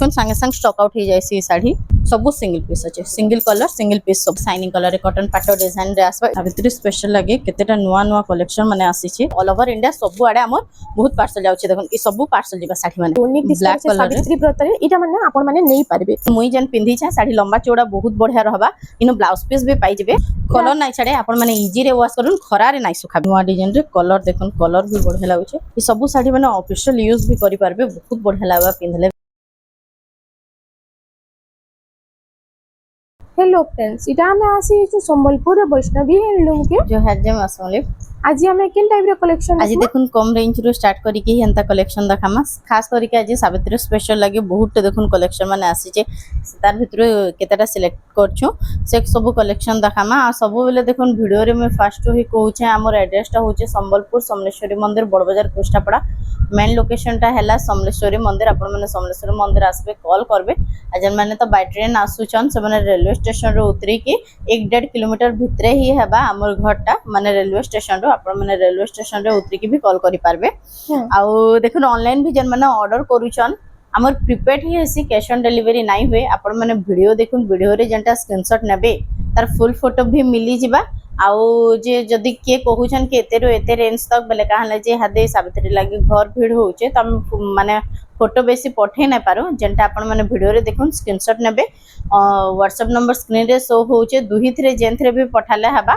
संगे संग stock out हो जाए सी साड़ी सब सिंगल पीस अच्छे सिंगल कलर सिंगल पीस सब शाइनिंग कलर कॉटन पाटो डिजाइन रे आसबा भितर स्पेशल लगे केतेटा नुआ नुआ कलेक्शन माने आसीचे ऑल ओवर इंडिया सब आडे हमर बहुत पार्सल जाउचे देखन ई सब पार्सल जिबा साड़ी माने ब्लैक कलर सावित्री व्रत रे इटा माने आपण माने नै पारबे मुई जन पिंधी छा साड़ी लंबा चौड़ा बहुत बढ़िया रहबा इनो ब्लाउज पीस भी पाई जिबे कलर नाइ छाडे आपण माने इजी रे वॉश करूँ खरा रे नाइ सुखा नुआ डिजाइन रे कलर देखन कलर भी बढ़िया लागुचे ई सब साड़ी माने ऑफिशियल यूज भी करि पारबे बहुत बढ़िया लागबा पिंधले। हेलो फ्रेंड्स इटा हमें आसी जो संबलपुर वैष्णवी हैंडलूम के जो है जे मासले आज हमें किन टाइप रे कलेक्शन आज देखुन कम रेंज रो स्टार्ट करी के हेंता कलेक्शन देखामा खास करी के आज सावित्री स्पेशल लगे बहुत देखुन कलेक्शन माने आसी जे तार भितर केतेटा सिलेक्ट करछु से सब कलेक्शन देखामा आ सब बेले देखुन वीडियो रे मैं फास्ट ही कहूचे हमर एड्रेस टा होचे संबलपुर समलेश्वरी मंदिर बड़ बाजार कोष्टापड़ा मेन लोकेशन टा हैला समलेश्वरी मंदिर आपण माने समलेश्वरी मंदिर आसबे कॉल करबे आ जन माने तो बाय ट्रेन आसुचन से माने रेलवे स्टेशन रो उतरी के 1.5 किलोमीटर भितरे ही हेबा हमर घरटा माने रेलवे स्टेशन रो आपण माने रेलवे स्टेशन रे उतरी के भी कॉल करि पारबे आ देखुन ऑनलाइन भी जन माने ऑर्डर करूचन हमर प्रीपेड ही हेसी कैश ऑन डिलीवरी नाइ हुए आपण माने वीडियो देखुन वीडियो रे जनटा स्क्रीनशॉट नेबे तार फुल फोटो भी मिली जिबा आउ जे जदि के कहूछन के एते रो एते रेंज तक बेले कहले जे हादे सावित्री लागि घर भीड़ होउचे तम माने फोटो बेसी पठे न पारो जेंटा आपण माने वीडियो रे देखुन स्क्रीनशॉट नेबे व्हाट्सएप नंबर स्क्रीन रे शो होउचे दुही थरे जेंथरे भी पठाले हबा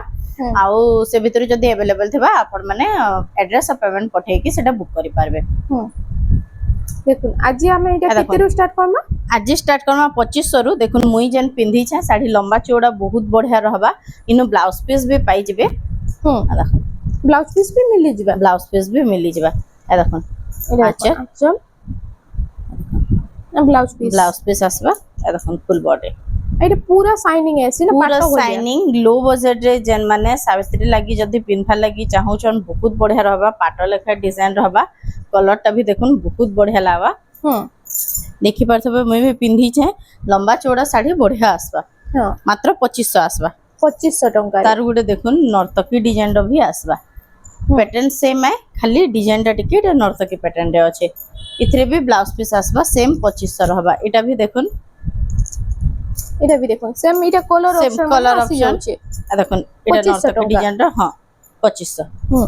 आउ से भीतर जदि अवेलेबल थिबा आपण माने एड्रेस और पेमेंट पठे कि सेटा बुक करि पारबे। देखुन आज हमें इटा केते रो स्टार्ट करना आज स्टार्ट करना 2500 रु देखुन मुई जन पिंधी छा साड़ी लंबा चौड़ा बहुत बढ़िया रहबा इनो ब्लाउज पीस भी पाई जिबे देखुन ब्लाउज पीस भी मिली जिबा ब्लाउज पीस भी मिली जिबा ए देखुन अच्छा ब्लाउज पीस आसबा ए देखुन फुल बॉडी एटा पूरा शाइनिंग है ना पूरा शाइनिंग लो बजट रे जन माने सावित्री लागि जदी पिनफा लागि चाहू छन बहुत बढ़िया रहबा पाटो लेखा डिजाइन रहबा कलर टा भी देखुन बहुत बढ़िया लावा देखि परथबे मैं भी पिंधी छे लंबा चौड़ा साड़ी बढ़िया आसबा मात्र 2500 आसबा 2500 टंका तार गुडे देखुन नर्तकी डिजाइन रो भी आसबा पैटर्न सेम है खाली डिजाइन टा टिकेट नर्तकी पैटर्न रे अछि इथरे भी ब्लाउज पीस आसबा सेम 2500 रहबा एटा भी देखुन सेम इटा कलर ऑप्शन छे आ देखुन एटा नर्तकी डिजाइन रो हां 2500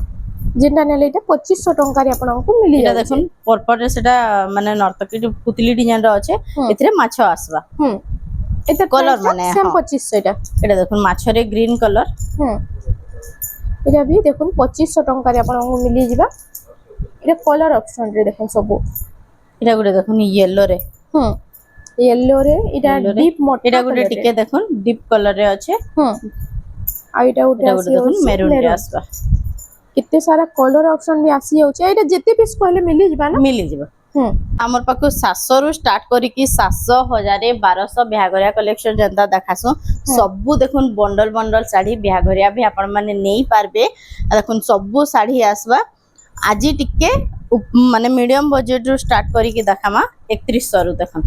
जेंटा नेले इटा 2500 टंका रे आपन को मिली एटा देखुन पर्पल रे सेटा माने नर्तकी पुतली डिजाइन रो अछि इथरे माछ आसबा एटा कलर माने सेम 2500 एटा देखुन माछ रे ग्रीन कलर एटा भी देखुन 2500 टंका रे आपन को मिली जिबा एटा कलर ऑप्शन रे देखुन सब एटा गुडे देखुन येलो रे येलो रे इटा डीप मोटा एटा गुडे टिके देखुन डीप कलर रे अछि आ इटा उठे देखुन मेरून रे आसबा कितने सारा कलर ऑप्शन भी आसी होचे एटा जते पीस कहले मिली जिबा ना मिली जिबा हमर पाको 700 रु स्टार्ट करी कि 700 1000 1200 बिहाघरिया कलेक्शन जनता देखासो सबु देखुन बंडल बंडल साड़ी बिहाघरिया भी आपण माने नेई पारबे देखुन सबु साड़ी आसबा आज टिके माने मीडियम बजट रु स्टार्ट करी कि देखामा 3100 रु देखुन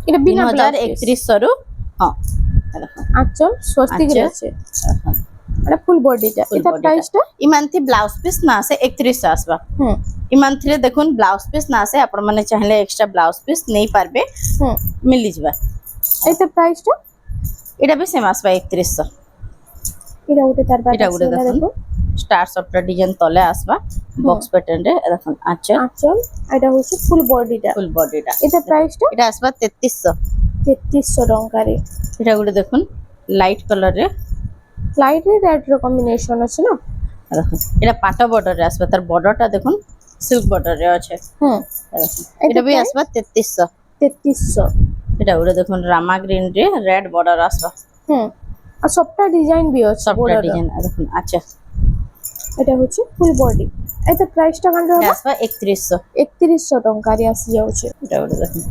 एटा बिना 3100 रु हां देखुन अच्छा स्वस्तिक रे আছে एटा फुल बॉडी टा एटा प्राइस टा इमानथि ब्लाउज पीस ना से 3100 आसबा इमानथि देखुन ब्लाउज पीस ना से आपण माने चाहले एक्स्ट्रा ब्लाउज पीस नहीं पारबे मिली जिबा एटा प्राइस टा एटा भी सेम आसबा 3100 एटा उठे तार बाद एटा उठे देखुन स्टार सॉफ्ट डिजाइन तले आसबा बॉक्स पैटर्न रे देखुन आचल एटा होसी फुल बॉडी टा एटा प्राइस टा एटा आसबा 3300 टंका रे एटा गुडे देखुन लाइट कलर रे रेड रो कॉम्बिनेशन अछि ना देखुन एटा पाटा बॉर्डर रे आसबा तार बॉर्डर टा देखुन सिल्क बॉर्डर रे अछि एटा भी आसबा 3300 एटा गुडे देखुन रामा ग्रीन रे रेड बॉर्डर आसबा आ सबटा डिजाइन भी अछि सबटा डिजाइन देखुन अच्छा एटा होछि फुल बॉडी एटा प्राइस टा कान रहबा आसबा 3100 टंका रे आसी जाउछि एटा गुडे देखुन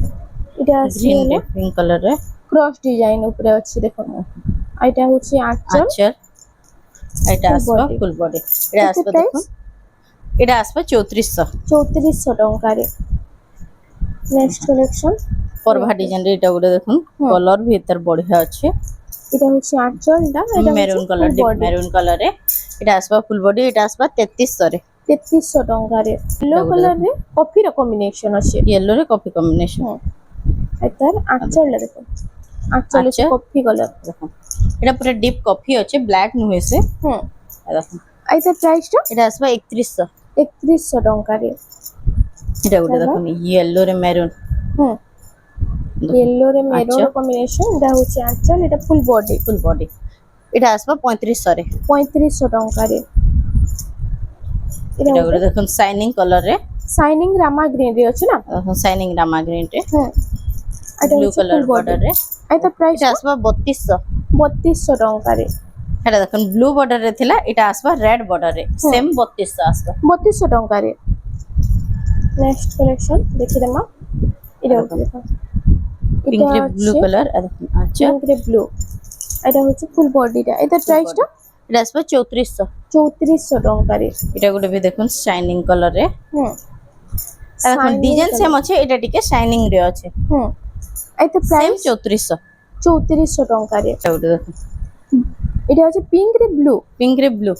एटा ग्रीन रे पिंक कलर रे क्रॉस डिजाइन ऊपर अछि देखुन एटा होछि आचल एटा आसबा फुल बॉडी एटा आसबा देखुन एटा आसबा 3400 टंका रे नेक्स्ट कलेक्शन परभा डिजाइन रे एटा गुडे देखुन कलर भी इतर बढ़िया अछि एटा होछि आचल दा एटा maroon colour deep maroon colour रे एटा आसबा फुल बॉडी एटा आसबा 3300 रे 3300 टंका रे येलो कलर रे कॉफी रो कॉम्बिनेशन अछि येलो रे कॉफी कॉम्बिनेशन এটার আঁচলটা দেখুন, আঁচল হচ্ছে আঁচল। Coffee colour. দেখুন এটা পুরো ডিপ কফি আছে, ব্ল্যাক নুহে সে। হুম, দেখুন এটার প্রাইসটা এটা আসবে 3100। 3100 ଟଙ୍କାରେ। এটা গোটে দেখুন ইয়েলো রে মেরুন। হুম, ইয়েলো রে মেরুন আচ্ছা। কম্বিনেশন। এটা হচ্ছে আঁচল, এটা ফুল বডি। ফুল বডি এটা আসবে 3500 রে। 3500 ଟଙ୍କାରେ। এটা এটা গোটে দেখুন শাইনিং কলর রে। শাইনিং রামা গ্রিন রে আছে না? দেখুন শাইনিং রামা গ্রিন রে, হুম, এটা ব্লু হচ্ছে কলর ফুল বডি। বর্ডর রে। এটা প্রাইস এটা আসবে 3200। 3200 ଟଙ୍କାରେ। এটা দেখুন ব্লু বর্ডর রে থিলা, এটা আসবে রেড বর্ডর রে, সেম 3200 আসবে। 3200 ଟଙ୍କାରେ। নেক্সট কালেকশন দেখিদেমা। এটা হচ্ছে দেখুন, পিঙ্ক রে ব্লু আছে কলর। দেখুন আচ্ছা পিঙ্ক রে ব্লু। এটা হচ্ছে ফুল বডিটা। এটা প্রাইসটা এটা আসবে 3400। 3400 ଟଙ୍କାରେ। এটা গোটে বি দেখুন শাইনিং কলর রে। হুম, দেখুন Shining ডিজাইন colour। সেম আছে, এটা টিকে শাইনিং রে আছে। হুম, এটা সেম প্রাইস 3400। 3400 ଟଙ୍କାରେ। এটা গোটে দেখুন এটা হচ্ছে পিঙ্ক রে ব্লু। পিঙ্ক রে ব্লু,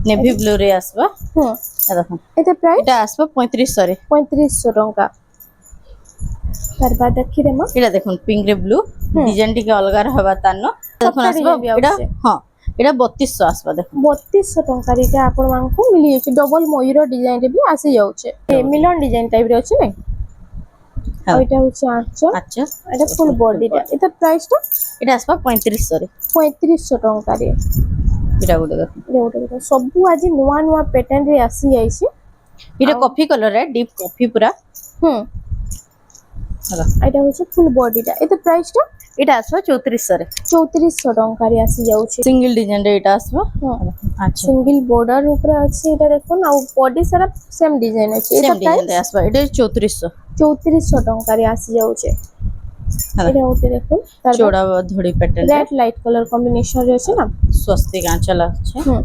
নেভি ব্লু রে আসবে। হুম, দেখুন এটা প্রাইস এটা আসবে 3500 রে। 3500 ଟଙ୍କା। তারপর দেখিদেমা। এটা দেখুন পিঙ্ক রে ব্লু, ডিজাইন টিকে অলগা হবা তান্ন। দেখুন সবটা আসবে design ବି এটা, ଆସୁଛି। হ্যাঁ এটা 3200 আসবে। দেখুন 3200 ଟଙ୍କାରେ ଏଇଟା ଆପଣମାନଙ୍କୁ ମିଳିଯାଉଛି। ଡବଲ ମୟୂର ଡିଜାଇନ ରେ ବି ଆସି ଯାଉଛି। ମିଲନ ଡିଜାଇନ ଟାଇପ ରେ ଅଛି ନାଇଁ। হ্যাঁ ଆଉ ଏଇଟା ହଉଛି ଆଞ୍ଚল, আচ্ছা। এটা ফুল বডিটা। এটা প্রাইসটা এটা আসবে 3500 রে। 3500 ଟଙ୍କାରେ। এটা গোটে দেখুন এটা ଗୋଟେ କଥା, ସବୁ ଆଜି ନୂଆ ନୂଆ ପ୍ୟାଟର୍ନ ରେ ଆସି ଯାଇଛି। এটা কফি কলর রে, ডিপ কফি পুরা। হুম, হ্যালো এটা হচ্ছে ফুল বডিটা। এটা প্রাইসটা এটা আসবে 3400 রে। 3400 ଟଙ୍କାରେ ଆସି ଯାଉଛି। সিঙ্গেল ডিজাইন রে এটা আসবে। হুম, আচ্ছা সিঙ্গেল বর্ডর উপরে আছে এটা দেখুন। ଆଉ বডি সারা সেম ডিজাইন আছে। সেম এটা ডিজাইন রে প্রাইস আসবে, এটা 3400। 3400 ଟଙ୍କାରେ ଆସି ଯାଉଛି। হ্যালো এটা ଗୋଟେ দেখুন, তারপর চৌড়া ধড়ি প্যাটার্ন রে, রেড লাইট কালার কম্বিনেশন রে আছে না। স্বস্তিক আঁচল আছে। হুম,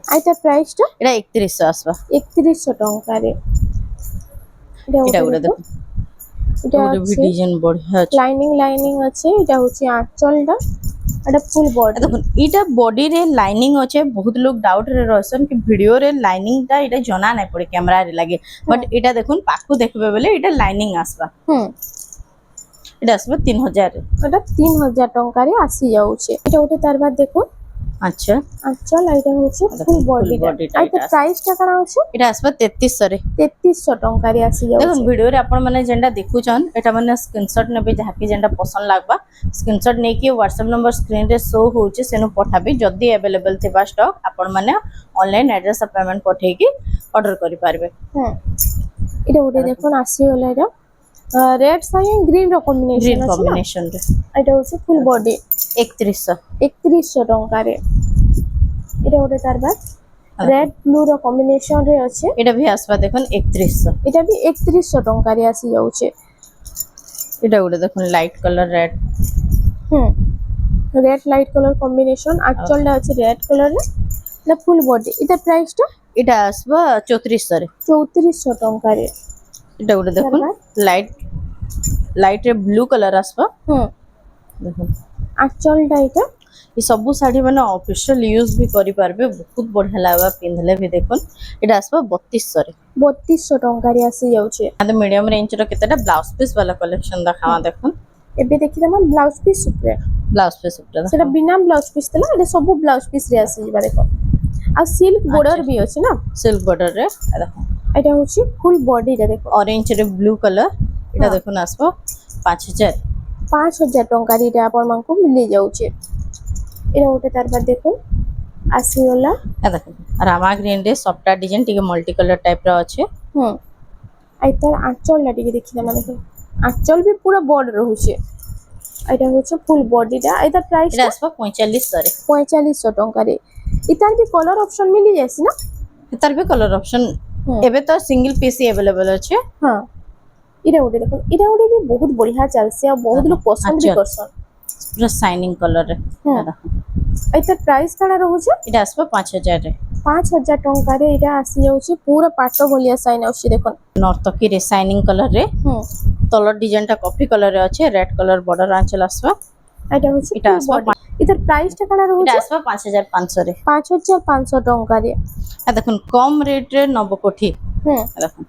আর এটা প্রাইসটা এটা 3100 আসবে। 3100 ଟଙ୍କାରେ। এটা এটা ଗୋଟେ গোটে দেখুন, দেখুন এটা গোটে ভি আছে ডিজাইন বঢ়িয়া আছে। লাইনিং আছে। এটা হচ্ছে আঁচলটা, এটা ফুল বডি। দেখুন এটা বডি রে লাইনিং আছে। বহুত লোক ডাউট রে রহসন কি ভিডিও রে লাইনিং টা এটা জনা নাই পড়ে, ক্যামেরা রে লাগে। বাট এটা দেখুন পাখু দেখবে বলে এটা লাইনিং আসবা। হুম, এটা আসবে 3000 রে। এটা 3000 ଟଙ୍କାରେ ଆସି ଯାଉଛି। এটা ଗୋଟେ তারপর দেখুন আচ্ছা আঁচল, আর এটা হচ্ছে ফুল বডিটা। বডিটা আর এটা এটা প্রাইসটা কেন আছে? এটা আসবে 3300 রে। 3300 ଟଙ୍କାରେ ଆସି দেখুন ଯାଉଛି। ভিডিও রে আপন মানে যেটা দেখুছন এটা মানে স্ক্রিনশট নেবে, যাহাকি যেটা পছন্দ লাগবা স্ক্রিনশট নেকি হোয়াটসঅ্যাপ নম্বর স্ক্রিন রে শো হচ্ছে সেনু পঠাবি। যদি अवेलेबल থিবা স্টক আপন মানে অনলাইন অ্যাড্রেস আর পেমেন্ট পঠাইকি অর্ডার করি পারবে। হুম, এটা ଗୋଟେ দেখুন ଆସିଗଲା। এটা রেড সাইন গ্রিন ର গ্রিন কম্বিনেশন আছে না। কম্বিনেশন রে এটা হচ্ছে ফুল বডি। 3100। 3100 ଟଙ୍କାରେ। এটা ଗୋଟେ তারপর রেড ব্লু ର কম্বিনেশন রে আছে। এটা ভি আসবা দেখুন 3100। এটা ବି 3100 ଟଙ୍କାରେ ଆସି ଯାଉଛି। এটা গোটে দেখুন লাইট কালার রেড। হুম, রেড লাইট কালার কম্বিনেশন। আঁচলটা আছে রেড কালারে। এটা ফুল বডি। এটা প্রাইসটা এটা আসবা 3400 রে। 3400 ଟଙ୍କାରେ। এটা গোটে দেখুন লাইট লাইট রে ব্লু কালার আসবা। হুম, দেখুন আঁচলটা এটা। ये सबू शाढ़ी मैंने ऑफिशियल यूज भी करि पारबे, बहुत बढ़िया लागबा पिंधले भी। देखुन एटा आसबा 3200 रे। 3200 ଟଙ୍କାରେ ଆସି ଯାଉଛି। आदे मीडियम रेंज रो केतेटा ब्लाउज पीस वाला कलेक्शन देखावा। देखुन ଏବେ ଦେଖିଦେମା ବ୍ଲାଉଜ ପିସ୍ ଉପରେ। ब्लाउज पीस उपटा ସେଟା ବିନା ବ୍ଲାଉଜ ପିସ୍ ଥିଲା, ଏଟା ସବୁ ବ୍ଲାଉଜ ପିସ୍ ରେ ଆସିଯିବା। ଦେଖ, ଆଉ ସିଲ୍କ ବର୍ଡର ବି ଅଛି ନା। सिल्क बॉर्डर रे। देखो এটা হচ্ছে ফুল বডিটা। দেখো ऑरेंज रे ब्लू कलर। एटा देखुन आसबा 5000। 5000 ଟଙ୍କାରେ ଏଇଟା ଆପଣମାନଙ୍କୁ ମିଳି ଯାଉଛି। এটা ଗୋଟେ ତାରপର ଦେଖୁন ଆସିଗଲା। ए देखो रामा ग्रीन रे सॉफ्ट डिजाइन टिके मल्टी कलर टाइप रो अछि। হুম, আর তার আঁচলটা ଟିକେ ଦେଖିଦେମା। দেখুন আঁচল ବି পুরো বড় রହୁଛି। এটা হচ্ছে ফুল বডিটা। এটা প্রাইস एटा आसबा 4500 रे। 4500 ଟଙ୍କାରେ। এটার ବି কলর অপশন মিলি যাচ্ছে না। तार भी कलर ऑप्शन एबे तो सिंगल पीस ही अवेलेबल अछि। হ্যাঁ, এটা ଗୋଟେ দেখুন, এটা ଗୋଟେ ବି ବହୁତ ବଢିଆ ଚାଲିଛି ଆଉ ବହୁତ ଲୋକ ପସନ୍ଦ ବି କରସନ୍। पूरा शाइनिंग कलर रे। হুম, ଏଇଟା ପ୍ରାଇସ୍ କାଣା ରହୁଛି? एटा आसबा 5000 रे। 5000 ଟଙ୍କାରେ ଏଇଟା ଆସି ଯାଉଛି। ପୁରା ପାଟ ଭଳିଆ ସାଇନ୍ ଆସୁଛି। ଦେଖୁନ୍ नर्तकी रे शाइनिंग कलर रे। হুম, तलर डिजाइन टा कॉफी कलर रे अछि। रेड कलर बॉर्डर आंचल आसबा। এটা হচ্ছে এটা ফুল আসবা বডি। এটার প্রাইসটা কাଣା एटा রହୁଛି? आसबा 5500 रे। 5500 ଟଙ୍କାରେ। आ देखुन कम रेट रे नब कोठी। হুম, देखुन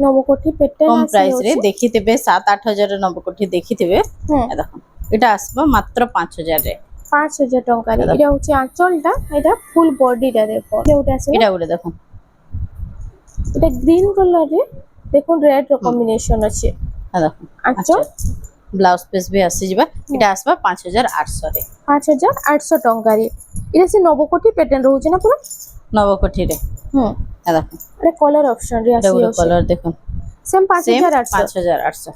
নবকোঠি প্যাটার্ন কম আসি প্রাইস রে যাଉଛି ଦେଖିଥିବେ 7-8 ହଜାର ନବକୋଠି ଦେଖିଥିବେ হুম ଏ ଦେଖ এটা আসবে মাত্র 5000 রে 5000 ଟଙ୍କାରେ দাদা। এটা হচ্ছে আঁচলটা এটা ফুল বডিটা দেখো এটা ଗୋଟେ ଆସିବ এটা গুলো দেখুন এটা গ্রিন কলରରେ দেখুন রেড ର কম্বিনেশন ଅଛି ଏ দেখুন আঁচল ব্লাউজ পিস ବି ଆସିଯିବା এটা আসবে 5800 রে 5800 ଟଙ୍କାରେ এটা ସେ ନବକୋଠି ପ୍ୟାଟର୍ନ ରହୁଛି ନା ପୁରା নবকোঠি রে হুম ଏ দেখুন এটা কলর অপশন রে এটা আসি গুলো যাଉଛି কলর দেখুন সেম সেম 5800 5800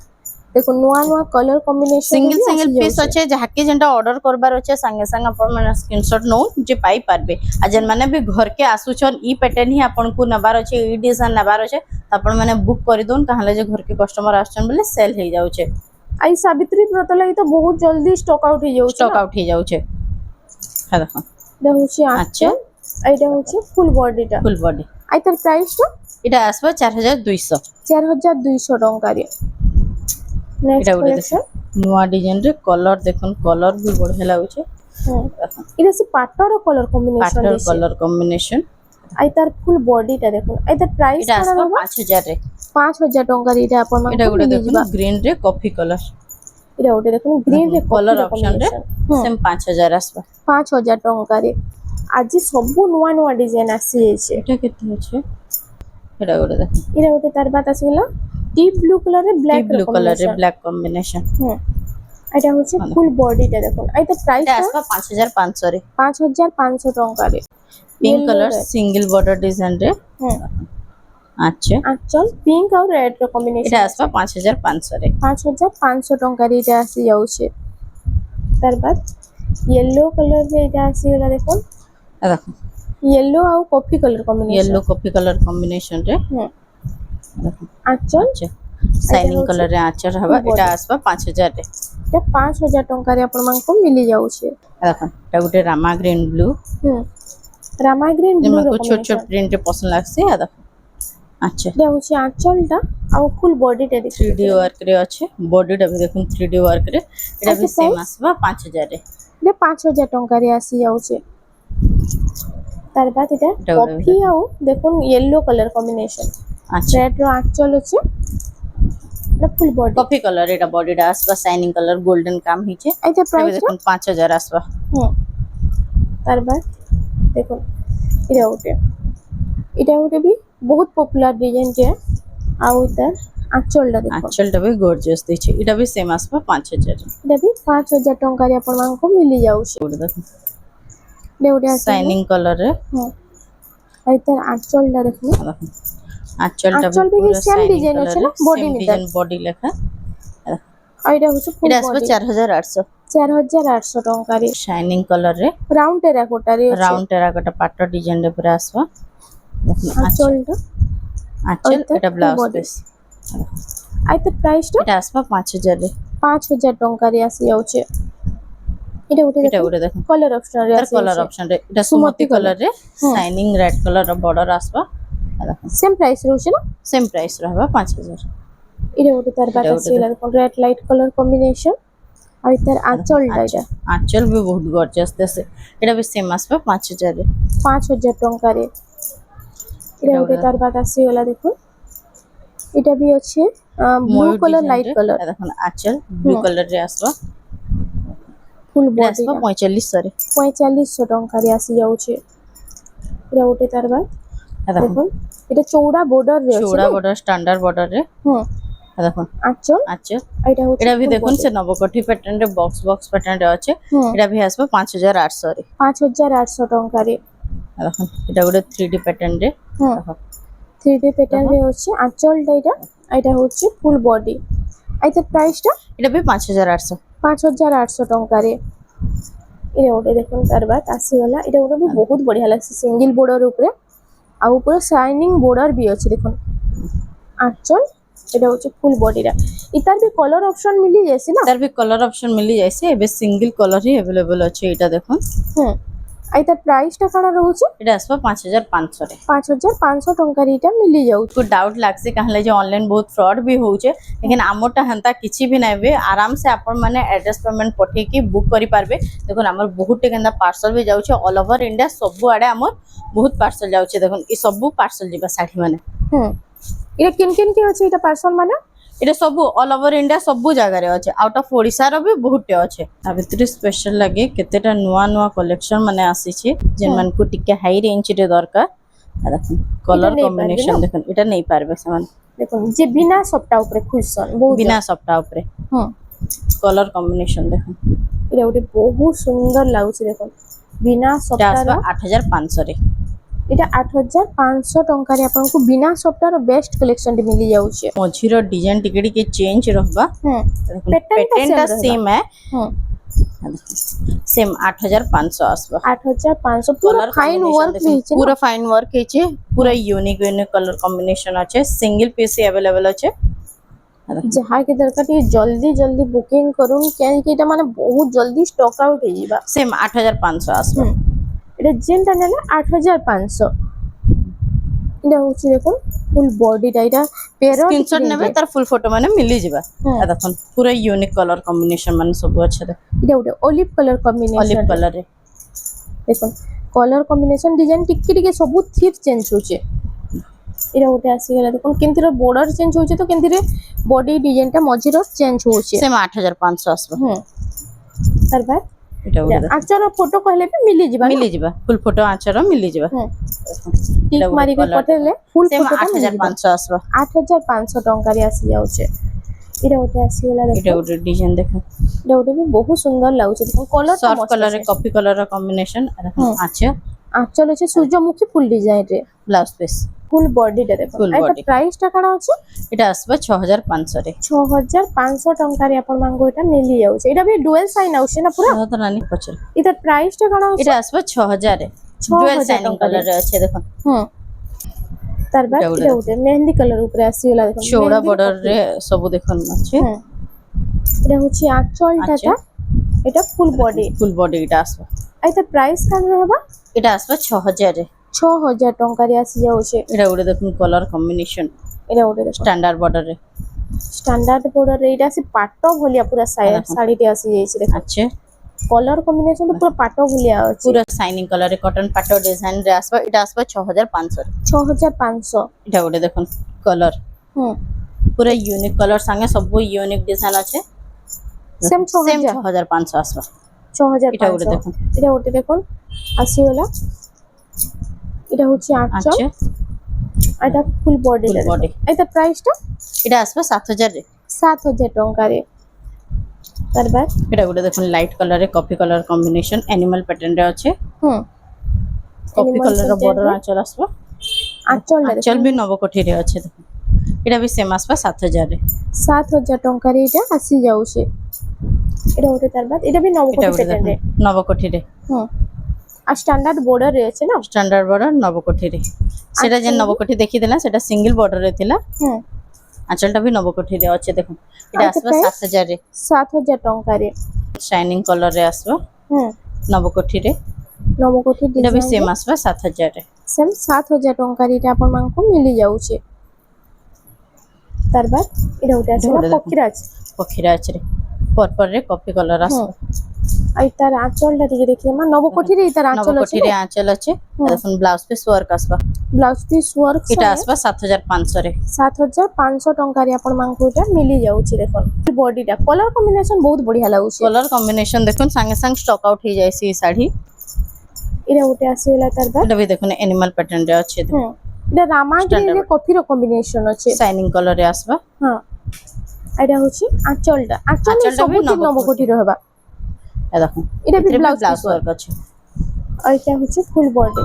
দেখুন নୂଆ ନୂଆ colour combination single single piece আছে যাহাকে যেটা অর্ডর করবার আছে সাঙ্গে সাঙ্গে আপন মানে স্ক্রিনশট নউ যে পাই পারবে আর যেন মানে भी घर के आसुछन ई पैटर्न ही आपन को नबार আছে ई डिजाइन नबार আছে আপন মানে বুক করে দउन কাহলে যে घर के कस्टमर आछन বলে সেল হই যাউছে आई सावित्री व्रत লাগি তো বহুত জলদি স্টক আউট হয়ে যাଉଛି স্টক আউট হই যাউছে হ্যাঁ দেখো এটা হচ্ছে আঁচল এইটা হচ্ছে ফুল বডিটা ফুল বডি আই তার প্রাইসটা এটা আসবে 4200 4200 ଟଙ୍କାରେ নেক্সট এটা গুলো কালেকশন দেখুন নয়া ডিজাইন রে কলর দেখুন কলর भी বঢ়িয়া লাগুছে দেখুন এটা সে পাটর কলর কম্বিনেশন পাটর দিছে কলর কম্বিনেশন আই তার ফুল বডিটা দেখুন আই তার প্রাইস এটা কত আসবে হবে 5000 রে 5000 ଟଙ୍କାରେ এটা আপন এটা মানে গুলো দেখুন মিলিଯିবা গ্রিন রে কফি কলর এটা ওটা দেখুন গ্রিন রে কলর কলর অপশন রে কম্বিনেশন সেম 5000 আসবে 5000 ଟଙ୍କାରେ ଆଜି ସବୁ ନୂଆ ନୂଆ ଡିଜାଇନ ଆସି ଯାଇଛି এটা কেতে আছে এটা গুলো দেখুন এটা ଗୋଟେ ତାର ବାତ ଆସିଗଲା ডিপ ব্লু কালারে ব্ল্যাক ব্লু কালার রে ব্ল্যাক কম্বিনেশন হুম এটা হচ্ছে ফুল বডিটা দেখুন এইটা এটা প্রাইসটা আসবে 5500 রে 5500 ଟଙ୍କାରେ pink Yellow colour red। Single border design রে হুম আচ্ছা আঁচল পিঙ্ক আর রেড ର কম্বিনেশন এটা আসবে 5500 রে 5500 ଟଙ୍କାରେ এটা আসি যাଉଛି তার বাদ ইয়েলো কালার রে এটা আসিগলা দেখুন এ দেখো ইয়েলো আর coffee colour combination yellow coffee colour combination रे হুম দেখো আঁচল আচ্ছা শাইনিং হচ্ছে কলর রে আচার হবা full এটা body। আসবে 5000 রে এটা 5000 ଟଙ୍କାରେ ଆପଣମାନଙ୍କୁ ମିଳି ଯାଉଛି এ দেখো এটা গুটে রামা গ্রিন ব্লু হুম রামা গ্রিন ব্লু ର যেমন ছোট ছোট কম্বিনেশন প্রিন্ট পছন্দ লাগছে এ দেখো আচ্ছা এটা হচ্ছে আঁচলটা আর ফুল বডিটা দেখুন 3D ওয়ার্ক রে আছে বডিটা भी দেখুন 3D ওয়ার্ক রে এটা भी আচ্ছা, সেম price? আসবে 5000 রে এটা 5000 ଟଙ୍କାରେ ଆସି ଯାଉଛି তার বাদ এটা এটা ଗୋଟେ কফি ଆଉ দেখুন ইয়েলো কালার কম্বিনেশন আচ্ছা রেড ର আঁচল ଅଛି এটা ফুল বডি কফি কলর এটা বডিটা আসবে শাইনিং কলর গোল্ডেন কাম হিছে এইটা এটা প্রাইস দেখুন 5000 আসবে হুম তার বাদ দেখুন এটা ଗୋଟେ ବି ବହୁତ পপুলার ডিজাইন ଟେ ଆଉ তার আঁচলটা দেখুন আঁচলটা भी গর্জিয়াস দিছে এটা भी সেম আসবে 5000 রে এটা ବି 5000 ଟଙ୍କାରେ ଆପଣମାନଙ୍କୁ ମିଳି ଯାଉଛି এটা দেখুন এটা ଗୋଟେ ଆସିବ শাইনিং কলর রে হুম ଆଉ তার আঁচলটা দেখুন দেখুন আঁচলটা আঁচল भी भी पूरा same শাইনিং design কলর আছে রে না? Body same meter. Design body লেখা ଆଉ এটা হচ্ছে ফুল এটা আসবে বডি 4800 4800 ଟଙ୍କାରେ শাইনিং কলর রে রাউন্ড টেরাকোটারে আছে রাউন্ড টেরাকোটা পাট ডিজাইন রে পুরা আসবে দেখুন আঁচলটা আঁচল ওইটা এটা full ব্লাউজ body। পিস ଆଉ ତା ପ୍ରାଇସଟା এটা আসবে 5000 রে 5000 ଟଙ୍କାରେ ଆସି ଯାଉଛି এটা ଗୋଟେ এটা দেখুন গুলো দেখুন কলর অপশନରେ তার আসি কলর যাଉଛି অপশন রে এটা সুমতি সুমতি কলর রে হুম। শাইনিং রেড কলর র বর্ডর আসবে দেখুন সেম প্রাইস রହୁଛି না সেম প্রাইস रहबा 5000 এটা ଗୋଟେ তার বাদ এটা ଗୋଟେ ଆସିଗଲା দেখুন রেড লাইট কলর কম্বিনেশন ଆଉ তার আঁচলটা এটা আঁচল भी बहुत গর্জিয়াস দেছে এটা भी সেম আসবে 5000 রে 5000 ଟଙ୍କାରେ এটা ଗୋଟେ ଗୋଟେ তার বাদ ଆସିଗଲା দেখুন এটা ବି ଅଛି ব্লু ময়ূর কলর ডিজাইন লাইট রে কলর এটা দেখুন আঁচল ব্লু হুম। কলর রে আসবে ফুল এটা আসবে বডিটা 4500 রে 4500 ଟଙ୍କାରେ ଆସି ଯାଉଛି এটা ଗୋଟେ ତାର ବାଦ এটা দেখুন দেখুন এটা চৌড়া বর্ডর রে আছে চৌড়া না? বর্ডর স্ট্যান্ডার্ড বর্ডর রে হুম এটা দেখুন আঁচল আচ্ছা এটা হচ্ছে এটা भी full দেখুন body। সে নবকঠি প্যাটার্ন রে বক্স বক্স প্যাটার্ন রে আছে হুম এটা भी আসবে 5800 রে 5800 ଟଙ୍କାରେ এটা দেখুন এটা ଗୋଟେ 3D প্যাটার্ন রে হুম দেখো 3D প্যাটার্ন রে আছে আঁচলটা এটা হচ্ছে ফুল বডি এইটার প্রাইসটা এটা भी 5800 5800 ଟଙ୍କାରେ এটা ଗୋଟେ দেখুন তার বাদ ଆସିଗଲା এটা ଗୋଟେ ବି ବହୁତ ବଢିଆ ଲାଗୁଛି ସିଙ୍ଗଲ ବୋର୍ଡର ଉପରେ ଆଉ ପୁରା শাইনিং ବୋର୍ଡର ବି ଅଛି দেখুন আঁচল এটা হচ্ছে ফুল বডিটা ইতার भी কলর অপশন মিলি যায়ছে না তার भी কলর অপশন মিলি যাইছে এবে সিঙ্গেল কলর হি अवेलेबल আছে এটা দেখুন হুম এইটার প্রাইসটা কাଣା রହୁଛି এটা আসবে 5500 রে 5500 ଟଙ୍କାରେ এটা মিলি যাଉଛି को डाउट लागसे कहले जे ऑनलाइन बहुत फ्रॉड भी होउचे लेकिन हमरटा हंता किछि भी नाइबे आराम से अपन माने एड्रेस पेमेंट पठे की बुक करि पारबे देखुन हमर बहुत टेकंदा पार्सल भी जाउचे ऑल ओवर इंडिया सबु आडे हमर बहुत पार्सल जाउचे देखुन ई सबु पार्सल जिबा साड़ी माने হুম এটা কিন কিন কি আছে এটা পার্সল মানে এটা ସବୁ ଅଲ୍ ଓଭର ଇଣ୍ଡିଆ ସବୁ ଜାଗାରେ ଅଛି ଆଉଟ୍ ଅଫ୍ ଓଡ଼ିଶାର ବି ବହୁତଟେ ଅଛି ତା ଭିତରେ ସ୍ପେଶାଲ ଲାଗି କେତେଟା ନୂଆ ନୂଆ କଲେକ୍ସନ ମାନେ ଆସିଛି ଯେମାନଙ୍କୁ ଟିକେ ହାଇ ରେଞ୍ଜରେ ଦରକାର ଦେଖୁন କଲର ନେଇପାରିବେ କମ୍ବିନେସନ ନା? ଦେଖୁন এটা ନେଇପାରିବେ ସେମାନେ দেখুন যে বিনা সপটা উপরে খুঁজছন বহুত ବିନା ସପ୍ତାହ ଉପରେ হুম କଲର କମ୍ବିନେସନ ଦେଖୁন এটা ଗୋଟେ ବହୁତ ସୁନ୍ଦର ଲାଗୁଛି ଦେଖୁন ବିନା এটা ସପ୍ତାହର ଆସିବ 8500 ରେ এটা 8500 ଟଙ୍କାରେ ଆପଣଙ୍କୁ ବିନା ସପ୍ତାହର ବେଷ୍ଟ କଲେକ୍ସନ ଟି ମିଳି ଯାଉଛି ମଝିର ଡିଜାଇନ ଟିକେ ଟିକେ ଚେଞ୍ଜ ରହିବା ହୁଁ ପ୍ୟାଟର୍ନଟା ସେମ୍ है ହୁଁ सेम 8500 आसबा 8500 ପୁରା ଫାଇନ ୱାର୍କ ବି ହେଇଛି पूरा फाइन वर्क ହେଇଛି पूरा यूनिक यूनिक कलर कॉम्बिनेशन ଅଛି सिंगल पीस अवेलेबल ଅଛି ଯାହା କି ଦରକାର ଟିକେ ଜଲ୍ଦି ଜଲ୍ଦି ବୁକିଂ କରୁନ୍ କାହିଁକି ଏଟା ମାନେ ବହୁତ ଜଲ୍ଦି ଷ୍ଟକ୍ ଆଉଟ୍ ହେଇଯିବା सेम 8500 आसबा এটা যেটা নেলে 8500 এটা হচ্ছে দেখুন ফুল বডিটা এটা প্যারট स्क्रीनशॉट नेबे तार फुल फोटो माने मिली जिबा आ देखन पूरा यूनिक कलर कॉम्बिनेशन माने सब আছে এটা ওটা olive colour combination olive colour রে দেখুন কলর কম্বিনেশন ডিজাইন টিকে টিকে সবু থিপ চেঞ্জ হচ্ছে এটা ওটা আসিগলা দেখুন কেমতির বর্ডর চেঞ্জ হচ্ছে তো কেমতির বডি ডিজাইনটা মঝির চেঞ্জ হচ্ছে सेम 8500 आसबा তারপর এটা ওটা আচার ফটো কহলে भी मिली ଯିବା मिली जिबा फुल फोटो आचर मिली जिबा টিক মারি কে পঠাইলে ফুল सेम ফটোটা 8500 आसबा 8500 টঙ্কারে আসি যাচ্ছে এটা ওটা আসিগলা দেখুন এটা ওটা ডিজাইন দেখো এটা ওটা भी बहुत সুন্দর লাগুছে দেখুন কলরটা सॉफ्ट মস্ত कलर আছে रे कॉफी कलर रा कॉम्बिनेशन देखो আছে আঁচল আছে সূর্যমুখী ফুল ডিজাইন রে ब्लाउज पीस ফুল বডিটা দেখুন Full এটা body. প্রাইসটা কাଣା আছে এটা আসবা 6500 রে 6500 ଟଙ୍କାରେ ଆପଣମାନଙ୍କୁ ଏଟା ମିଳି ଯାଉଛି ଏଟା ବି ଡୁଏଲ ସାଇନ୍ ଆଉଛି ନା ପୁରା ତ ନାନି ପଛରେ ଏଟା ପ୍ରାଇସଟା କାଣା ଅଛି এটা আসবা 6000 রে 6000 ডুয়াল শাইনিং ଟଙ୍କାରେ। कलर रे আছে দেখো ହୁଁ ତାର ବାଦ ଏଇଟା ଗୋଟେ ଏଟା ଗୋଟେ ମେହେନ୍ଦି କଲର ଉପରେ ଆସିଗଲା ଦେଖୁন ଚौड़ा बॉर्डर रे सब देखन আছে এটা হচ্ছে আঁচলটা আচ্ছা। এটা ফুল বডি ফুল বডি এটা আসবা এটা প্রাইস কাଣା रहबा এটা আসবা 6000 রে 6000 ଟଙ୍କାରେ ଆସି ଯାଉଛି এটা ଗୋଟେ দেখুন কলর কম্বিনেশন এটা ଗୋଟେ দেখুন স্ট্যান্ডার্ড বর্ডর রে স্ট্যান্ডার্ড বর্ডর এইটা আসি পাଟ ভলিয়া পুরা দেখুন। শাড়িটি আসি যাইছে দেখুন আছে কলর কম্বিনেশন তো পুরা পাট ভলিয়া আছে পুরা শাইনিং কলর রে কটন পাটো ডিজাইন রে আসবা এটা আসবা 6500 রে 6500 এটা ଗୋଟେ দেখুন কলর হুম পুরা ইউনিক কলর সঙ্গে সব ইউনিক ডিজাইন আছে সেম সেম 6000 6500 আসবা 6500 এটা ଗୋଟେ দেখুন এটা ওটা দেখুন আসিগলা এটা হচ্ছে আঁচল আছে এটা ফুল বডি ফুল বডি এটা প্রাইসটা এটা আসবা 7000 রে 7000 ଟଙ୍କାରେ তারপর এটা ଗୋଟେ দেখুন লাইট কলর রে coffee colour combination animal pattern রে আছে হুম কফি Animal কলর র pattern বর্ডর রে। আঁচল আসবা আঁচল আঁচল ବି নবকোঠি রে আছে দেখুন এটা ବି সেম আসবা 7000 রে 7000 ଟଙ୍କାରେ এটা আসি যাଉଛି এটা ওটা তারপর এটা भी এটা নবকোটি ଗୋଟେ প্যাটার্ন রে দেখুন নবকোঠি রে হুম আর স্ট্যান্ডার্ড বর্ডর রয়েছে না স্ট্যান্ডার্ড বর্ডর নবকোঠি রে সেটা যে নবকোঠি দেখি দেলা সেটা সিঙ্গেল বর্ডর রে থিলা হুম আঁচলটা ବି নবকোঠি রে আছে দেখুন এটা আচ্ছা, আসবা price? 7000 রে 7000 ଟଙ୍କାରେ শাইনিং কলর রে আসবা হুম নবকোঠি রে নবকোটি এটা ବି ডিজাইন সেম আসবা 7000 রে সেম 7000 ଟଙ୍କାରେ এটা ଆପଣମାନଙ୍କୁ ମିଳି ଯାଉଛି তারপর এটা ওটা আছে এটা ওটা পক্ষীরাজ পক্ষীরা আছে রে পরপর রে কফি কলর আসবা আর তার আঁচলটা দিকে দেখি আমার নবকোঠির এই তার আঁচল আছে নবকোঠি রে আঁচল আছে দেখুন ব্লাউজ পিস ওয়ার্ক আসবা ব্লাউজ পিস ওয়ার্ক এটা আসবা 7500 রে 7500 ଟଙ୍କାରେ ଆପଣମାନଙ୍କୁ এটা মিলি যাଉଛି দেখুন বডিটা কলর কম্বিনেশন বহুত বঢ়িয়া লাগুছে কলর কম্বিনেশন দেখুন সাঙ্গে সাঙ্গ স্টক আউট হয়ে যাইছে এই শাড়ি এটা ওটা আসিগলা তারপর এটা भी দেখুন এনিমাল প্যাটার্ন রে আছে হুম এটা রামাগ্রিরে কফির কম্বিনেশন আছে শাইনিং কলর রে আসবা হ্যাঁ এটা হচ্ছে আঁচলটা আঁচল আঁচলটা সবুজ भी নবকোটি রহবা এ দেখুন এটা भी ব্লাউজ ব্লাউজ ওয়ার্ক আছে আর এটা হচ্ছে ফুল বডি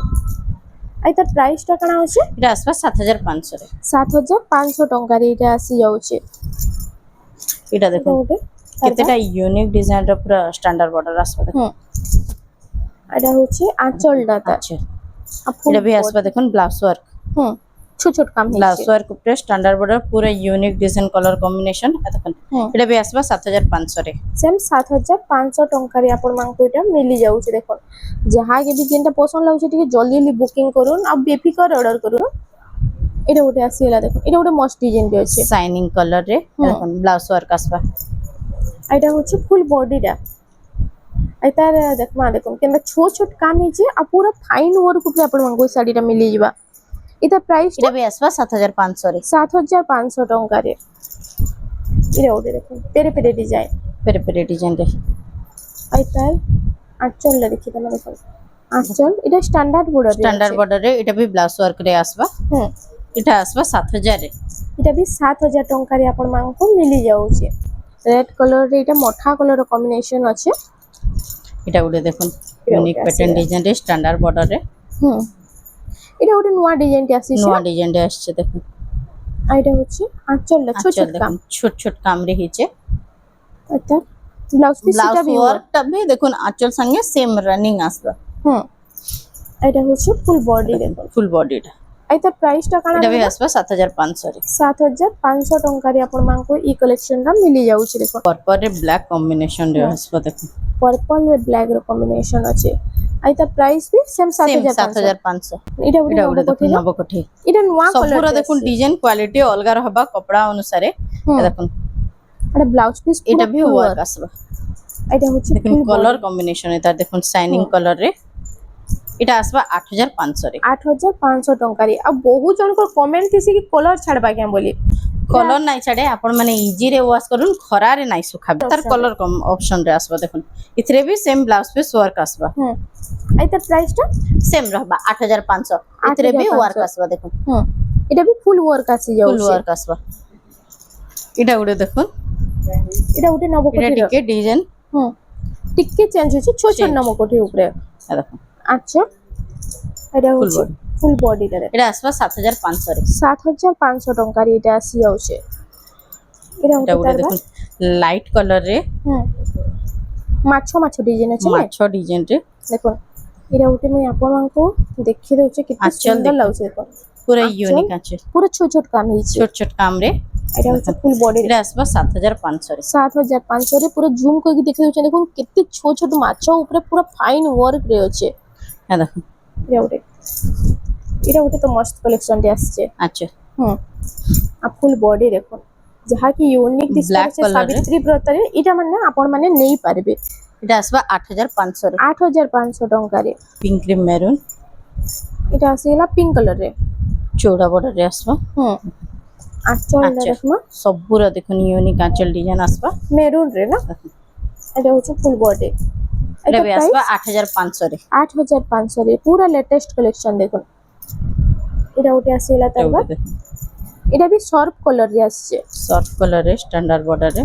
আর তার প্রাইসটা কাଣା আছে এটা আসবা 7500 রে 7500 ଟଙ୍କାରେ এটা আসি যাଉଛି এটা এটা দেখুন ওটা কেতেটা ইউনিক ডিজাইন র পুরা স্ট্যান্ডার্ড বর্ডর আসবা দেখুন হুম এটা হচ্ছে আঁচলটা তার আচ্ছা আর full এটা भी body। আসবা দেখুন ব্লাউজ ওয়ার্ক হুম ছোট ছোট কাম ব্লাউজ হয়েছে ওয়ার্ক উপরে স্ট্যান্ডার্ড বর্ডর পুরা ইউনিক ডিজাইন কলর কম্বিনেশন দেখুন হুম এটা भी আসবা 7500 রে সেম 7500 ଟଙ୍କାରେ ଆପଣମାନଙ୍କୁ এটা ମିଳି ଯାଉଛି ଦେଖୁন ଯାହାକେ ବି ଯେନ୍ଟା ପସନ୍ଦ ଲାଗୁଛି ଟିକେ ଜଲ୍ଦି ଜଲ୍ଦି ବୁକିଂ କରୁନ୍ ଆଉ ବେଫିକର ଅର୍ଡର କରୁନ୍ এটা ଗୋଟେ ଆସିଗଲା ଦେଖୁন এটা ଗୋଟେ ମସ୍ତ ଡିଜାଇନ ଟେ ଅଛି শাইনিং কলর রে দেখুন ব্লাউজ ওয়ার্ক আসবা আর এটা হচ্ছে ফুল বডিটা আর তার দেখমা দেখুন কেনটা ছোট ছোট কাম ହେଇଛି ଆଉ ପୁରା ଫାଇନ ୱାର୍କ ଉପରେ ଆପଣମାନଙ୍କୁ ଏ ଶାଢୀଟା ମିଳିଯିବା এটা প্রাইস এটা ବି আসবা 7500 রে 7500 ଟଙ୍କାରେ এটা ଗୋଟେ ଦେଖନ୍ତୁ ପେରେ ପେରେ ଡିଜାଇନ পেরে পেরে ডিজাইন রে ଆଉ ତାର ଆଞ୍ଚଲରେ ଦେଖି ତମେ ଦେଖନ୍ତୁ ଆଞ୍ଚଲ এটা স্ট্যান্ডার্ড বর্ডর স্ট্যান্ডার্ড বর্ডর রে এটা ବି ব্লাউজ ওয়ার্ক রে আসবা হুম এটা আসবা 7000 রে এটা ବି 7000 ଟଙ୍କାରେ ଆପଣ ମାନଙ୍କୁ ମିଳି ଯାଉଛି ରେড କଲର ରେ এটা ମଠା କଲର କମ୍ବିନେସନ ଅଛି এটা উড়ে দেখুন এটা ইউনিক ଗୋଟେ প্যাটার্ন ଆସିଲା। ডিজাইন রে স্ট্যান্ডার্ড বর্ডর রে হুম এটা ଗୋଟେ ନୂଆ ଡିଜାଇନ ଟେ ଆସିଛି নয়া ডিজাইন রে আসছে দেখুন আর এটা হচ্ছে আঁচলটা ছোট আচ্ছা ছোট কাম দেখুন ছোট ছোট কাম রে হিচে এটা ব্লাউজ পিস ব্লাউজ এটা भी ওয়ার্কটা भी দেখুন আঁচল সঙ্গে সেম রানিং আসবা হুম এটা হচ্ছে ফুল বডি দেখুন ফুল বডিটা এটা প্রাইসটা কাଣା এটা ବି ରହିବ আসবা 7500 রে 7500 ଟଙ୍କାରେ ଆପଣ ମାନଙ୍କୁ ଇ କଲେକ୍ସନ ଟା ମିଳି ଯାଉଛି ଦେଖ पर्पल रे ब्लैक कॉम्बिनेशन रे আসবা দেখুন पर्पल ରେ ବ୍ଲାକ ର କମ୍ବିନେସନ ଅଛି আর এটা প্রাইস ବି সেম সেম 7500 7500 এটা ଗୋଟେ এটা উড়ে নବ দেখুন কোଠି নবকোঠি এটা ନୂଆ ସବୁର କଲର দেখুন ডিজাইন কোয়ালিটি অলগা রহবা কপড়া অনুসারে হুম। দেখুন এটা ব্লাউজ পিস এটা भी ওয়ার্ক আসবা এটা হচ্ছে দেখুন ফুল কলর কম্বিনেশন এটা দেখুন শাইনিং কলর রে এটা আসবা 8500 রে 8500 ଟଙ୍କାରେ ଆଉ ବହୁତ ଜଣଙ୍କର କମେଣ୍ଟ ଥିସି କି କଲର ଛାଡବା କେଁ ବୋଲି কলর নাই ছাড়ে আপন মানে ইজি রে ওয়াশ করুন খরারে নাই শুখাবে তার কলর কম অপশন রে আসবা দেখুন ইথরে भी সেম ব্লাউজ পিস ওয়ার্ক আসবা হুম আর এটার প্রাইসটা সেম রহবা 8500 ইথরে भी 8500 ওয়ার্ক আসবা দেখুন হুম এটা ବି ফুল ওয়ার্ক আসি ফুল যাଉଛି ওয়ার্ক আসবা এটা উড়ে দেখুন এটা ଗୋଟେ নব এটা কোঠিର টিকে ডিজাইন হুম ଟିକେ চেঞ্জ হচ্ছে ছোট ছোট নব কোঠি উপরে দেখুন আচ্ছা এটা Full হচ্ছে body। ফুল বডিটা এটা আসবা 7500 রে 7500 ଟଙ୍କାରେ এটা আসি যাଉଛି এটা এটা ଗୋଟେ উড়ে ତାର দেখুন লাইট কলর রে হুম মাছ মাছ ডিজাইন আছে না মাছ ডিজাইন রে দেখুন এটা ଗୋଟେ ମୁଁ ଆପଣଙ୍କୁ ଦେଖି ଦଉଛି କେତେ ଆଞ୍ଚଲ ସୁନ୍ଦର ଦେଖ। ଲାଗୁଛି ଦେଖ পুরা আঁচল। ইউনিক আছে পুরো ছোট ছোট কাম ହେଇଛି ছোট ছোট কাম রে এটা হচ্ছে ফুল বডি এটা আসবা 7500 রে 7500 রে পুরো জুম କରିକି ଦେଖି ଦଉଛନ୍ତି ଦେଖୁন କେତେ ଛୋଟ ଛୋଟ ମାଛ ଉପରେ ପୁରା ଫାଇନ ୱାର୍କ ରେ ଅଛି হ্যাঁ দেখুন এটা ଗୋଟେ ତ ମସ୍ତ କଲେକ୍ସନ ଟେ ଆସିছে আচ্ছা ହୁଁ ଆଉ ফুল ବଡି ଦେଖୁন ଯାହାକି ୟୁନିକ୍ Black ଦିଶୁଛି colour ରେ। ସାବିତ୍ରୀ ବ୍ରତରେ ଏଇଟା ମାନେ ଆପଣ ମାନେ ନେଇ ପାରିବେ এটা আসবা 8500 রে 8500 ଟଙ୍କାରେ পিঙ্ক রে মেরুন এটা ଆସିଗଲା ପିଙ୍କ କଲର ରେ চৌড়া বর্ডর রে আসবা ହୁଁ ଆଞ୍ଚଳ ଆଚ୍ଛା। ଦେଖମା সবুর দেখুন ইউনিক আঁচল ডিজাইন আসবা মেরুন রে না এটা হচ্ছে ফুল বডি এটা এটা भी প্রাইস আসবা 8500 রে 8500 রে পুরা লেটেস্ট কলেকশন দেখুন এটা উঠে আসিলা তার বাদ এটা भी সর্ফ কলর রে আসছে সফট কালার রে স্ট্যান্ডার্ড বর্ডর রে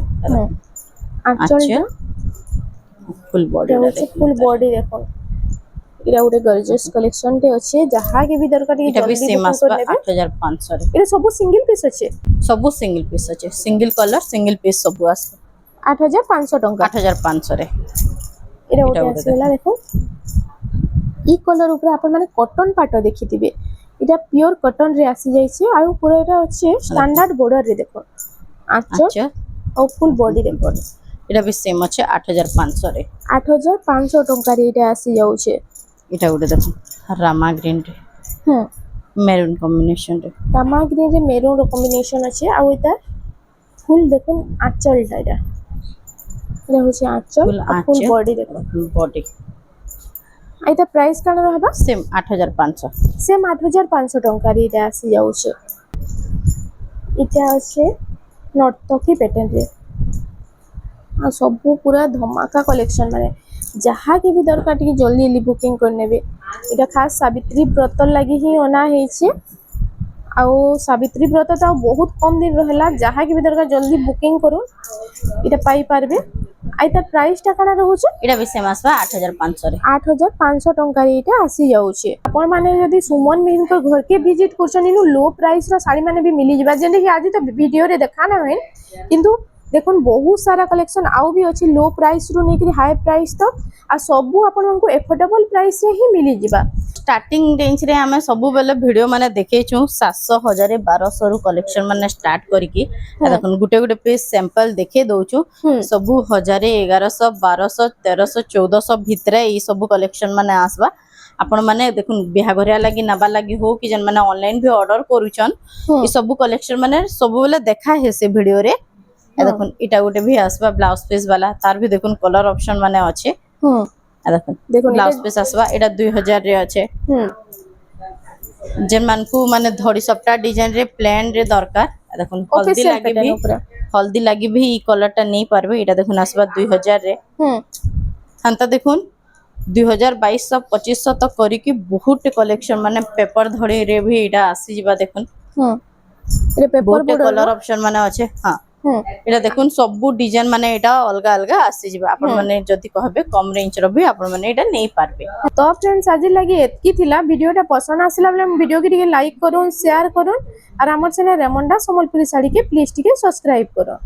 আঁচলটা ফুল বডি এটা হচ্ছে ফুল বডি দেখুন এটা ଗୋଟେ গর্জিয়াস কলেকশন ଟେ ଅଛି ଯାହାକି ବି ଦରକାର ଟିକେ এটা भी ଜଲ୍ଦି সেম ବୁକିଂ আসবা କରିନେବେ 8500 রে এটা ସବୁ ସିଙ୍ଗଲ ପିସ୍ ଅଛି সবু সিঙ্গেল পিস আছে সিঙ্গেল কলর সিঙ্গেল পিস সবু আসবে 8500 ଟଙ୍କା 8500 রে এটা ଗୋଟେ ଗୋଟେ ଆସିଲା ଦେଖୁন ଇ କଲର ଉପରେ ଆପଣ ମାନେ କଟନ ପାଟ ଦେଖିଥିବେ এটা পিওর কটন রে আসি যাইছে আর পুরো এটা হচ্ছে স্ট্যান্ডার্ড বর্ডর রে দেখুন আঁচল আচ্ছা আর ফুল বডি দেখুন এটা भी সেম আছে 8500 রে 8500 ଟଙ୍କାରେ এটা আসি যাଉଛି এটা উঠে দেখুন রামা গ্রিন রে হুম মেরুন কম্বিনেশন রে রামা গ্রিন রে মেরুন র কম্বিনেশন আছে আর এটা ফুল দেখুন আঁচলটা এটা এটা হচ্ছে আঁচল ফুল আর ফুল আঁচল। বডি দেখুন বডি আর এটা প্রাইস কানা রহবা সেম 8500 সেম 8500 ଟଙ୍କାରେ এটা আসি যাଉଛି এটা আছে নর্তকী প্যাটার্ন রে আর সবু পুরা ধমাকা কলেকশন মানে ଯାହାକି ବି ଦରକାର ଟିକେ ଜଲ୍ଦି ଜଲ୍ଦି ବୁକିଂ କରିନେବେ ଏଇଟା ଖାସ୍ ସାବିତ୍ରୀ ବ୍ରତ ଲାଗି ହିଁ ଅନା ହେଇଛି ଆଉ ସାବିତ୍ରୀ ବ୍ରତ ତ ଆଉ ବହୁତ କମ ଦିନ ରହିଲା ଯାହାକି ବି ଦରକାର ଜଲ୍ଦି ବୁକିଂ କରୁନ୍ ଏଇଟା ପାଇପାରିବେ ଆଉ ତା ପ୍ରାଇସଟା କାଣା ରହୁଛି এটা भी সেম আসবা 8500 রে 8500 ଟଙ୍କାରେ ଏଇଟା ଆସିଯାଉଛି ଆପଣମାନେ ଯଦି ସୁମନ ମିହିରଙ୍କ ଘରକେ ଭିଜିଟ୍ କରୁଛନ୍ତି ଇନୁ ଲୋ ପ୍ରାଇସର ଶାଢ଼ୀ ମାନେ ବି ମିଳିଯିବା ଯେମିତିକି ଆଜି ତ ଭିଡ଼ିଓରେ ଦେଖା ନା ହୁଏ କିନ୍ତୁ দেখুন বহুত সারা কলেকশন আউ भी अच्छी लो प्राइस रु नेकरी हाई प्राइस तक आ सबु आपनको एफोर्डेबल प्राइस रे ही मिली जिबा स्टार्टिंग रेंज रे हमें सब बेले वीडियो माने देखैछु 700 1000 1200 रु कलेक्शन माने स्टार्ट करिकी देखुन गुटे गुटे पीस सैंपल देखे दउछु सबु 1000 1100 1200 1300 1400 भितरे ई सब कलेक्शन माने आसबा आपण माने देखुन बिहाघरिया लागि नबा लागि हो कि जन माने ऑनलाइन भी ऑर्डर करूछन ई सब कलेक्शन माने सब बेले देखा है से वीडियो रे দেখুন এটা গোটে भी আসবা ব্লাউজ পিস वाला তার भी দেখুন কলর অপশন মানে আছে দেখুন দেখুন ব্লাউজ পিস আসবা এটা 2000 রে আছে जेन मानकू माने धड़ी सप्ताह डिजाइन रे प्लेन रे दरकार देखुन हल्दी ऑफिशियल लागी भी पैटर्न ऊपर हल्दी लागी भी ई कलर टा नहीं पारबे एटा देखुन आसबा 2000 रे हांता देखुन 2022-2500 तक करी की बहुत कलेक्शन माने पेपर धड़ी रे भी एटा आसी जिबा देखुन ये पेपर बहुत बॉर्डर कलर ऑप्शन माने अच्छे हां एटा देखुन सब डिजाइन माने एटा अलग अलग आसी जिबा आपण माने जदी कहबे कम रेंज रो भी आपण माने एटा नहीं पारबे तो फ्रेंड्स आज लगी एतकी थिला वीडियोटा पसंद आसला बेले वीडियो के लाइक करूँ शेयर करूँ और आमर चैनल रेमंडा संबलपुरी साड़ी के प्लीज टिके सब्सक्राइब करो।